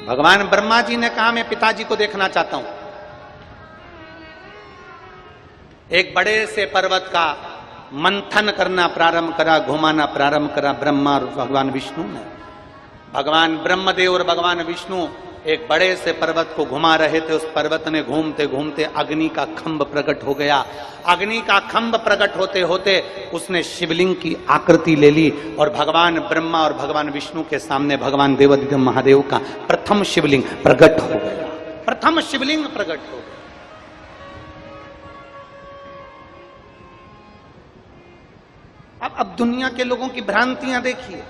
भगवान ब्रह्मा जी ने कहा मैं पिताजी को देखना चाहता हूं। एक बड़े से पर्वत का मंथन करना प्रारंभ करा, घुमाना प्रारंभ करा ब्रह्मा और भगवान विष्णु ने। भगवान ब्रह्मदेव और भगवान विष्णु एक बड़े से पर्वत को घुमा रहे थे। उस पर्वत ने घूमते घूमते अग्नि का खंभ प्रकट हो गया। अग्नि का खंभ प्रकट होते होते उसने शिवलिंग की आकृति ले ली और भगवान ब्रह्मा और भगवान विष्णु के सामने भगवान देवाधिदेव महादेव का प्रथम शिवलिंग प्रकट हो गया। प्रथम शिवलिंग प्रकट हो गया। अब दुनिया के लोगों की भ्रांतियां देखिए।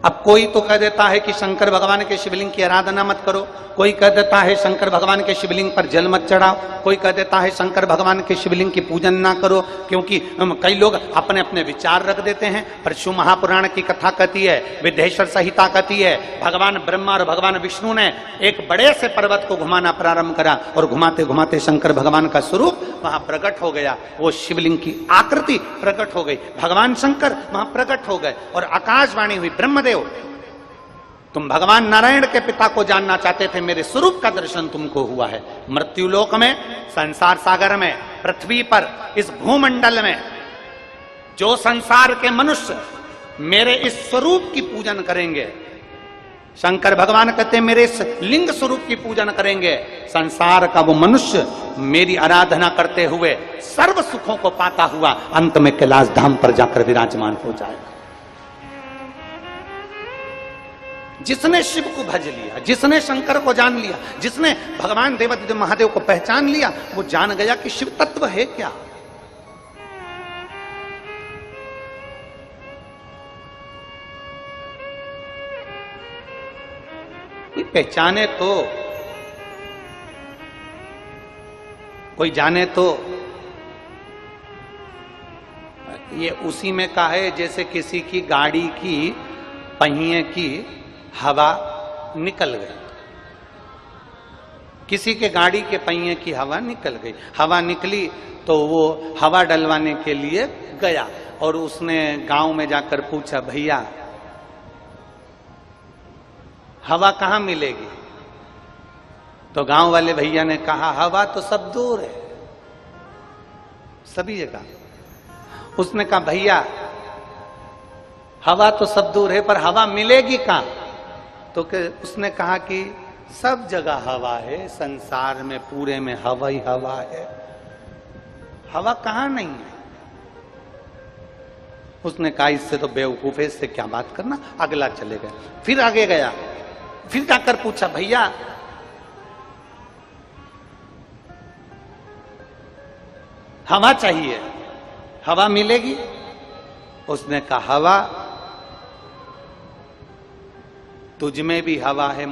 अब कोई तो कह देता है कि शंकर भगवान के शिवलिंग की आराधना मत करो, कोई कह देता है शंकर भगवान के शिवलिंग पर जल मत चढ़ाओ, कोई कह देता है शंकर भगवान के शिवलिंग की पूजन ना करो, क्योंकि कई लोग अपने अपने विचार रख देते हैं। पर शिव महापुराण की कथा कहती है, विद्येश्वर संहिता कहती है, भगवान ब्रह्मा और भगवान विष्णु ने एक बड़े से पर्वत को घुमाना प्रारंभ करा और घुमाते घुमाते शंकर भगवान का स्वरूप वहां प्रकट हो गया। वो शिवलिंग की आकृति प्रकट हो गई, भगवान शंकर वहां प्रकट हो गए और आकाशवाणी हुई, ब्रह्मदेव तुम भगवान नारायण के पिता को जानना चाहते थे, मेरे स्वरूप का दर्शन तुमको हुआ है। मृत्युलोक में, संसार सागर में, पृथ्वी पर, इस भूमंडल में जो संसार के मनुष्य मेरे इस स्वरूप की पूजन करेंगे, शंकर भगवान कहते हैं मेरे इस लिंग स्वरूप की पूजन करेंगे, संसार का वो मनुष्य मेरी आराधना करते हुए सर्व सुखों को पाता हुआ अंत में कैलाश धाम पर जाकर विराजमान हो जाएगा। जिसने शिव को भज लिया, जिसने शंकर को जान लिया, जिसने भगवान देवाधिदेव महादेव को पहचान लिया, वो जान गया कि शिव तत्व है क्या। कोई पहचाने तो, कोई जाने तो। ये उसी में का है जैसे किसी की गाड़ी की पहिए की हवा निकल गई, किसी के गाड़ी के पहिए की हवा निकल गई। हवा निकली तो वो हवा डलवाने के लिए गया और उसने गांव में जाकर पूछा, भैया हवा कहां मिलेगी? तो गांव वाले भैया ने कहा, हवा तो सब दूर है, सभी जगह। उसने कहा, भैया हवा तो सब दूर है पर हवा मिलेगी कहां? तो उसने कहा कि सब जगह हवा है, संसार में पूरे में हवा ही हवा है, हवा कहां नहीं है। उसने कहा इससे तो बेवकूफ है, इससे क्या बात करना। अगला चले गए, फिर आगे गया, फिर जाकर पूछा, भैया हवा चाहिए, हवा मिलेगी? उसने कहा, हवा तुझ में भी हवा है,